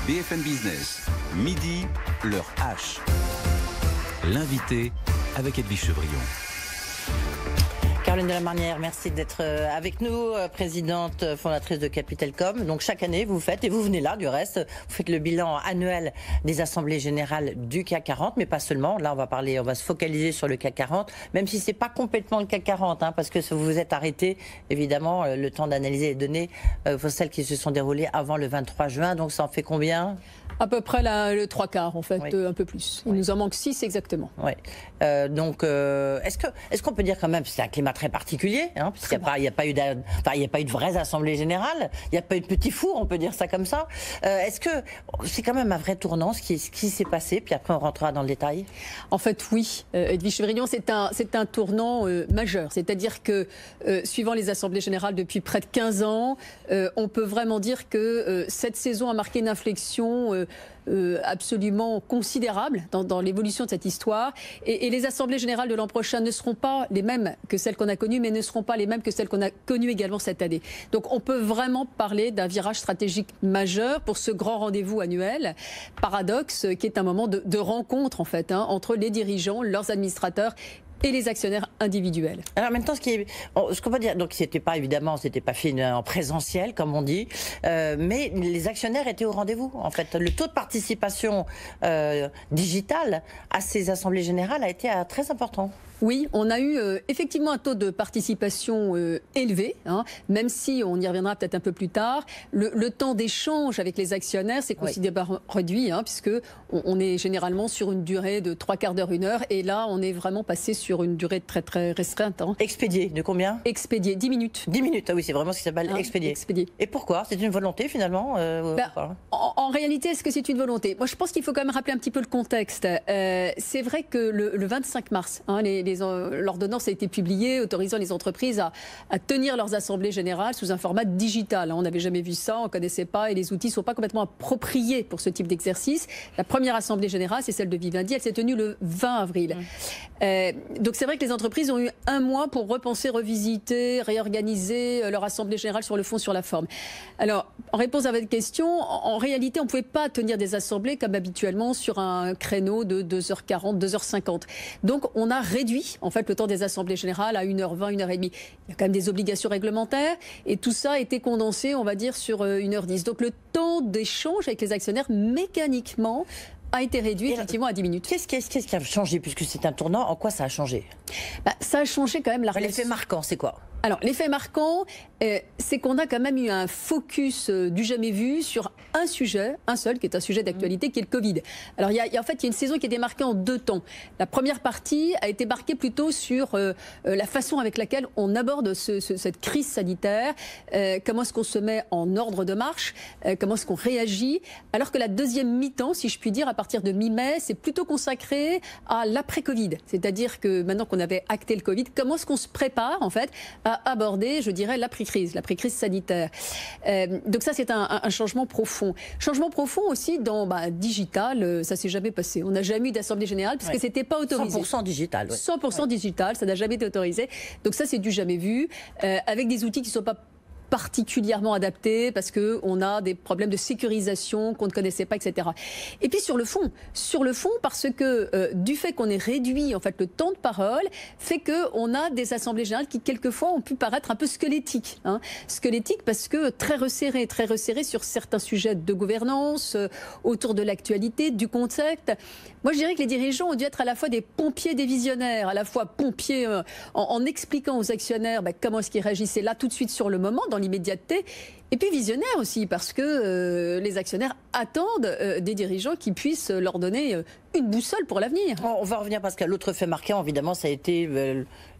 BFM Business, midi, l'heure H. L'invité avec Edwige Chevrillon. Caroline Delamarnière, merci d'être avec nous, présidente fondatrice de Capitalcom. Donc chaque année, vous faites, et vous venez là du reste, vous faites le bilan annuel des assemblées générales du CAC 40, mais pas seulement. Là, on va se focaliser sur le CAC 40, même si c'est pas complètement le CAC 40, parce que vous vous êtes arrêté, évidemment, le temps d'analyser les données, celles qui se sont déroulées avant le 23 juin. Donc ça en fait combien ? À peu près le 3/4, en fait, oui. Un peu plus. Il nous en manque 6 exactement. Oui. Est-ce qu'on peut dire quand même que c'est un climat très particulier, puisqu'il n'y a pas eu de vraies assemblées générales, il n'y a pas eu de petit four, on peut dire ça comme ça. Est-ce que c'est quand même un vrai tournant, ce qui s'est passé, puis après on rentrera dans le détail? En fait, oui. Edwige Chevrillon, c'est un tournant majeur. C'est-à-dire que, suivant les assemblées générales depuis près de 15 ans, on peut vraiment dire que cette saison a marqué une inflexion absolument considérable dans l'évolution de cette histoire. Et les assemblées générales de l'an prochain ne seront pas les mêmes que celles qu'on a connues, mais ne seront pas les mêmes que celles qu'on a connues également cette année. Donc on peut vraiment parler d'un virage stratégique majeur pour ce grand rendez-vous annuel. Paradoxe, qui est un moment de rencontre en fait, entre les dirigeants, leurs administrateurs et les actionnaires individuels. Alors maintenant, ce qu'on peut dire, donc c'était pas fait en présentiel comme on dit, mais les actionnaires étaient au rendez-vous. En fait, le taux de participation digitale à ces assemblées générales a été très important. Oui, on a eu effectivement un taux de participation élevé, même si on y reviendra peut-être un peu plus tard. Le temps d'échange avec les actionnaires s'est considérablement réduit, puisque on est généralement sur une durée de 3/4 d'heure, 1 heure, et là on est vraiment passé sur une durée très très restreinte. Expédié, de combien? Expédié, 10 minutes. 10 minutes, ah oui, c'est vraiment ce qui s'appelle expédié. Et pourquoi? C'est une volonté finalement en réalité, est-ce que c'est une volonté? Moi je pense qu'il faut quand même rappeler un petit peu le contexte. C'est vrai que le 25 mars, l'ordonnance a été publiée autorisant les entreprises à tenir leurs assemblées générales sous un format digital. On n'avait jamais vu ça, on ne connaissait pas et les outils ne sont pas complètement appropriés pour ce type d'exercice. La première assemblée générale, c'est celle de Vivendi, elle s'est tenue le 20 avril. Donc c'est vrai que les entreprises ont eu un mois pour repenser, revisiter, réorganiser leur assemblée générale sur le fond, sur la forme. Alors, en réponse à votre question, en réalité, on ne pouvait pas tenir des assemblées comme habituellement sur un créneau de 2h40, 2h50. Donc on a réduit en fait le temps des assemblées générales à 1h20, 1h30. Il y a quand même des obligations réglementaires et tout ça a été condensé, on va dire, sur 1h10. Donc le temps d'échange avec les actionnaires mécaniquement a été réduit effectivement à 10 minutes. Qu'est-ce qui a changé puisque c'est un tournant? En quoi ça a changé? Ça a changé quand même la relation. L'effet marquant, c'est quoi? Alors, l'effet marquant, c'est qu'on a quand même eu un focus du jamais vu sur un sujet, un seul, qui est un sujet d'actualité, qui est le Covid. Alors, il y a une saison qui est démarquée en 2 temps. La première partie a été marquée plutôt sur la façon avec laquelle on aborde cette crise sanitaire, comment est-ce qu'on se met en ordre de marche, comment est-ce qu'on réagit, alors que la deuxième mi-temps, si je puis dire, à partir de mi-mai, c'est plutôt consacré à l'après-Covid. C'est-à-dire que maintenant qu'on avait acté le Covid, comment est-ce qu'on se prépare, en fait, à aborder, je dirais, l'après-crise sanitaire. Donc ça, c'est un changement profond. Changement profond aussi dans digital, ça s'est jamais passé. On n'a jamais eu d'assemblée générale parce que c'était pas autorisé. 100% digital. 100% digital, ça n'a jamais été autorisé. Donc ça, c'est du jamais vu, avec des outils qui ne sont pas particulièrement adaptés parce qu'on a des problèmes de sécurisation qu'on ne connaissait pas, etc. Et puis sur le fond parce que du fait qu'on ait réduit en fait le temps de parole, fait qu'on a des assemblées générales qui quelquefois ont pu paraître un peu squelettiques. Squelettiques parce que très resserrées sur certains sujets de gouvernance, autour de l'actualité, du contexte. Moi je dirais que les dirigeants ont dû être à la fois des pompiers, des visionnaires, à la fois pompiers en expliquant aux actionnaires comment est-ce qu'ils réagissaient là tout de suite sur le moment, dans l'immédiateté, et puis visionnaire aussi, parce que les actionnaires attendent des dirigeants qui puissent leur donner une boussole pour l'avenir. On va revenir parce que l'autre fait marquant, évidemment, ça a été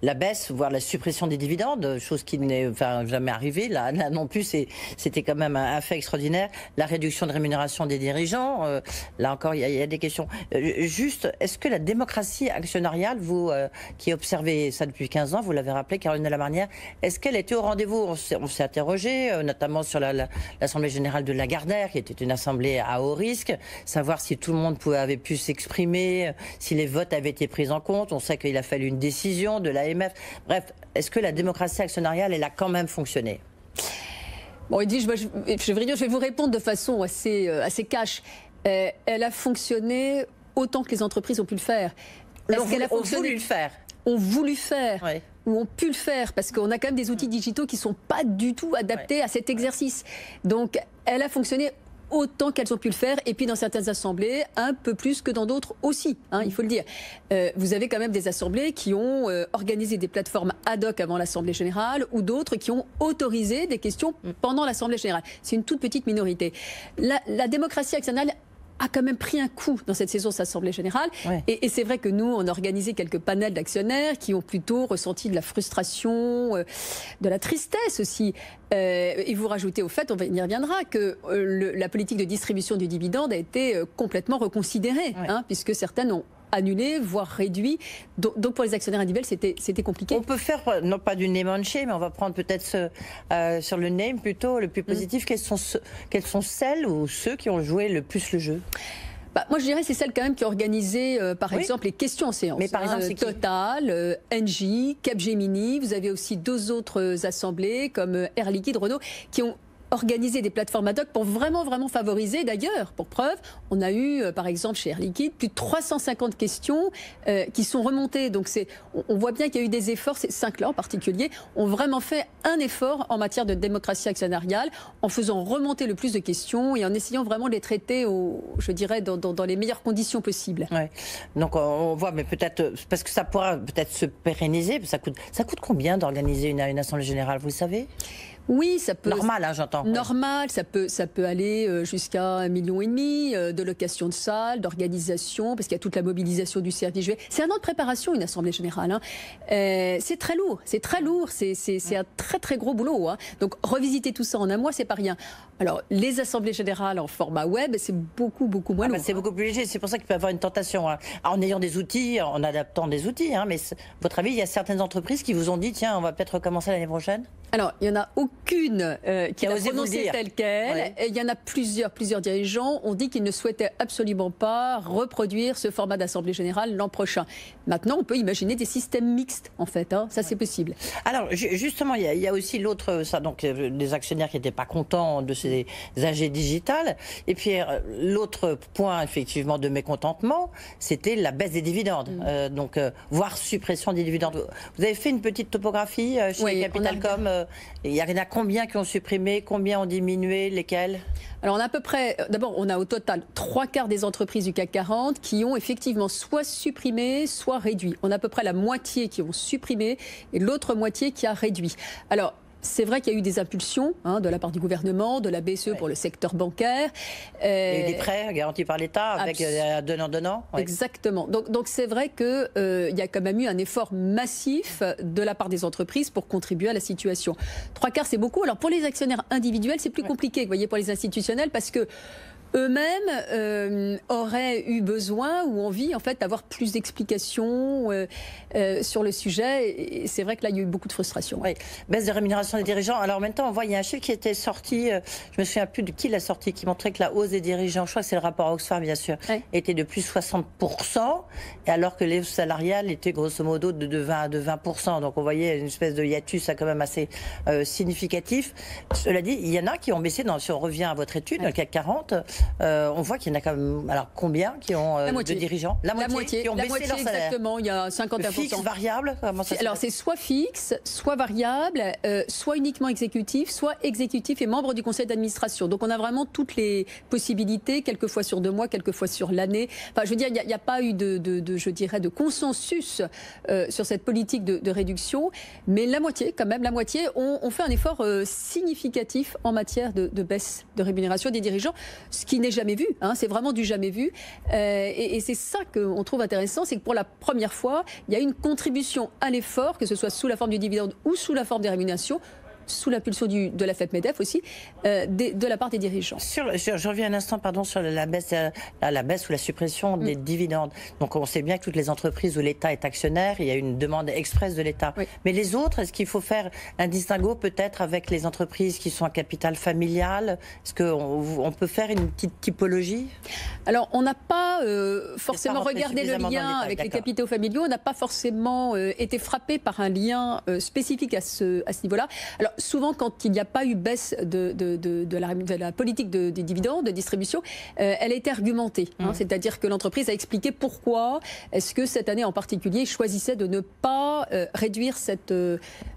la baisse, voire la suppression des dividendes, chose qui n'est jamais arrivée. Là non plus, c'était quand même un fait extraordinaire. La réduction de rémunération des dirigeants, là encore, il y a des questions. Juste, est-ce que la démocratie actionnariale, vous qui observez ça depuis 15 ans, vous l'avez rappelé, Caroline Delamarnière, est-ce qu'elle était au rendez-vous? On s'est interrogé, notamment sur l'Assemblée générale de Lagardère, qui était une assemblée à haut risque, savoir si tout le monde avait pu s'exprimer, si les votes avaient été pris en compte. On sait qu'il a fallu une décision de l'AMF. Bref, est-ce que la démocratie actionnariale, elle a quand même fonctionné? Bon, Edwige, je vais vous répondre de façon assez cash. Elle a fonctionné autant que les entreprises ont pu le faire. Est-ce qu'elle a voulu le faire? Ont voulu faire, oui. Ou ont pu le faire, parce qu'on a quand même des outils digitaux qui ne sont pas du tout adaptés à cet exercice. Donc, elle a fonctionné autant qu'elles ont pu le faire, et puis dans certaines assemblées, un peu plus que dans d'autres aussi, hein, il faut le dire. Vous avez quand même des assemblées qui ont organisé des plateformes ad hoc avant l'Assemblée générale, ou d'autres qui ont autorisé des questions pendant l'Assemblée générale. C'est une toute petite minorité. La démocratie actionnelle a quand même pris un coup dans cette saison de l'Assemblée générale. Ouais. Et c'est vrai que nous, on a organisé quelques panels d'actionnaires qui ont plutôt ressenti de la frustration, de la tristesse aussi. Et vous rajoutez au fait, on y reviendra, que la politique de distribution du dividende a été complètement reconsidérée, ouais. Hein, puisque certaines ont annulé, voire réduit. Donc pour les actionnaires individuels, c'était compliqué. On peut faire, non pas du name and shame, mais on va prendre peut-être sur le name plutôt, le plus positif. Quelles sont celles ou ceux qui ont joué le plus le jeu? Moi, je dirais que c'est celle quand même qui a organisé, par exemple, les questions en séance. Mais par exemple, c'est Total, Engie, Capgemini. Vous avez aussi deux autres assemblées, comme Air Liquide, Renault, qui ont organisé des plateformes ad hoc pour vraiment favoriser. D'ailleurs, pour preuve, on a eu, par exemple, chez Air Liquide, plus de 350 questions qui sont remontées. Donc, on voit bien qu'il y a eu des efforts, ces 5-là en particulier, ont vraiment fait un effort en matière de démocratie actionnariale, en faisant remonter le plus de questions et en essayant vraiment de les traiter, je dirais, dans les meilleures conditions possibles. Ouais. Donc, on voit, mais peut-être, parce que ça pourra peut-être se pérenniser. Ça coûte combien d'organiser une assemblée générale, vous le savez? Oui, ça peut. Normal, hein, j'entends. Normal, ça peut aller jusqu'à 1,5 million de location de salle, d'organisation, parce qu'il y a toute la mobilisation du CRDJ. C'est un an de préparation, une assemblée générale. Hein. C'est très lourd, c'est un très gros boulot. Hein. Donc revisiter tout ça en un mois, c'est pas rien. Alors les assemblées générales en format web, c'est beaucoup moins lourd. C'est beaucoup plus léger. C'est pour ça qu'il peut y avoir une tentation. Hein. En ayant des outils, en adaptant des outils. Hein, mais votre avis, il y a certaines entreprises qui vous ont dit, tiens, on va peut-être recommencer l'année prochaine? Alors, il n'y en a aucune qui a osé prononcé telle qu'elle. Ouais. Il y en a plusieurs dirigeants ont dit qu'ils ne souhaitaient absolument pas reproduire ce format d'Assemblée générale l'an prochain. Maintenant, on peut imaginer des systèmes mixtes, en fait. Hein. Ça, c'est possible. Alors, justement, il y a aussi l'autre, donc des actionnaires qui n'étaient pas contents de ces AG digitales. Et puis, l'autre point, effectivement, de mécontentement, c'était la baisse des dividendes. Donc, voire suppression des dividendes. Vous avez fait une petite topographie chez Capitalcom. Il y en a combien qui ont supprimé, combien ont diminué, lesquels? Alors on a à peu près, d'abord on a au total 3/4 des entreprises du CAC 40 qui ont effectivement soit supprimé, soit réduit. On a à peu près la moitié qui ont supprimé et l'autre moitié qui a réduit. Alors c'est vrai qu'il y a eu des impulsions de la part du gouvernement, de la BCE pour le secteur bancaire. Il y a eu des prêts garantis par l'État avec donnant-donnant. Ouais. Exactement. Donc c'est vrai qu'il y a quand même eu un effort massif de la part des entreprises pour contribuer à la situation. 3/4, c'est beaucoup. Alors pour les actionnaires individuels, c'est plus compliqué, vous voyez, pour les institutionnels, parce que eux-mêmes auraient eu besoin ou envie en fait d'avoir plus d'explications sur le sujet. Et c'est vrai que là, il y a eu beaucoup de frustration. Oui. Baisse de rémunération des dirigeants. Alors en même temps, on voit, il y a un chiffre qui était sorti, je me souviens plus de qui l'a sorti, qui montrait que la hausse des dirigeants, je crois que c'est le rapport Oxfam bien sûr, était de plus 60%, et alors que les salariales étaient grosso modo de 20%. Donc on voyait une espèce de hiatus quand même assez significatif. Cela dit, il y en a qui ont baissé, si on revient à votre étude, dans le CAC 40, on voit qu'il y en a quand même, alors combien qui ont de dirigeants? La moitié qui ont baissé leur salaire. Exactement, il y a 51%. Fixe, variable? Alors c'est soit fixe, soit variable, soit uniquement exécutif, soit exécutif et membre du conseil d'administration. Donc on a vraiment toutes les possibilités, quelquefois sur 2 mois, quelquefois sur l'année. Enfin, je veux dire, il n'y a pas eu de consensus sur cette politique de réduction, mais la moitié, quand même, ont fait un effort significatif en matière de baisse de rémunération des dirigeants. Ce qui n'est jamais vu, c'est vraiment du jamais vu. Et c'est ça qu'on trouve intéressant, c'est que pour la première fois, il y a une contribution à l'effort, que ce soit sous la forme du dividende ou sous la forme des rémunérations, sous l'impulsion de la FEP-MEDEF aussi, de la part des dirigeants. Je reviens un instant, sur la baisse ou la suppression des dividendes. Donc on sait bien que toutes les entreprises où l'État est actionnaire, il y a une demande express de l'État. Oui. Mais les autres, est-ce qu'il faut faire un distinguo peut-être avec les entreprises qui sont à capital familial? Est-ce qu'on peut faire une petite typologie? Alors on n'a pas forcément regardé le lien avec les capitaux familiaux, on n'a pas forcément été frappé par un lien spécifique à ce niveau-là. Alors souvent, quand il n'y a pas eu baisse de la politique des dividendes, de distribution, elle a été argumentée. C'est-à-dire que l'entreprise a expliqué pourquoi est-ce que cette année en particulier choisissait de ne pas réduire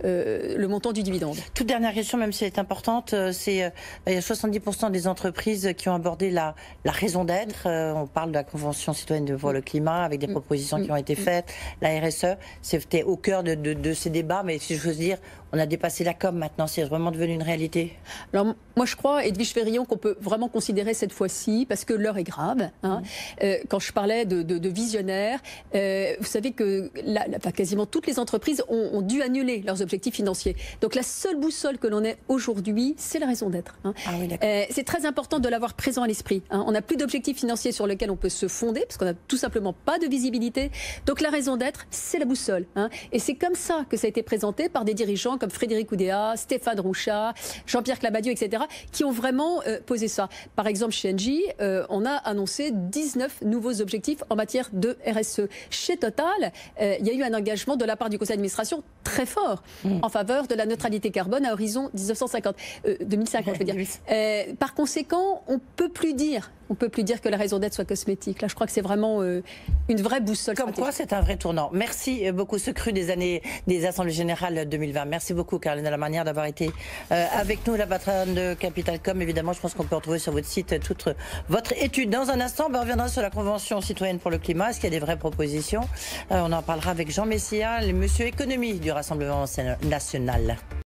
le montant du dividende. Toute dernière question, même si elle est importante, il y a 70% des entreprises qui ont abordé la raison d'être. On parle de la Convention citoyenne pour le climat, avec des propositions qui ont été faites. La RSE, c'était au cœur de ces débats, mais si je veux dire, on a dépassé la com maintenant, c'est vraiment devenu une réalité. Alors, moi je crois, Edwige Ferrillon, qu'on peut vraiment considérer cette fois-ci, parce que l'heure est grave. Quand je parlais de visionnaires, vous savez que quasiment toutes les entreprises ont dû annuler leurs objectifs financiers. Donc la seule boussole que l'on ait aujourd'hui, c'est la raison d'être. Ah oui, c'est très important de l'avoir présent à l'esprit. On n'a plus d'objectifs financiers sur lesquels on peut se fonder, parce qu'on n'a tout simplement pas de visibilité. Donc la raison d'être, c'est la boussole. Et c'est comme ça que ça a été présenté par des dirigeants comme Frédéric Oudéa, Stéphane Rouchat, Jean-Pierre Clamadieu, etc., qui ont vraiment posé ça. Par exemple, chez Engie, on a annoncé 19 nouveaux objectifs en matière de RSE. Chez Total, il y a eu un engagement de la part du conseil d'administration très fort en faveur de la neutralité carbone à horizon 2050, je veux dire. Par conséquent, on peut plus dire que la raison d'être soit cosmétique. Là, je crois que c'est vraiment une vraie boussole. Comme quoi, c'est un vrai tournant. Merci beaucoup, ce cru des Assemblées Générales 2020. Merci beaucoup, Caroline Lamanière, d'avoir été avec nous, la patronne de Capitalcom. Évidemment, je pense qu'on peut retrouver sur votre site toute votre étude. Dans un instant, on reviendra sur la Convention citoyenne pour le climat. Est-ce qu'il y a des vraies propositions? On en parlera avec Jean Messia, le monsieur économie du Rassemblement national.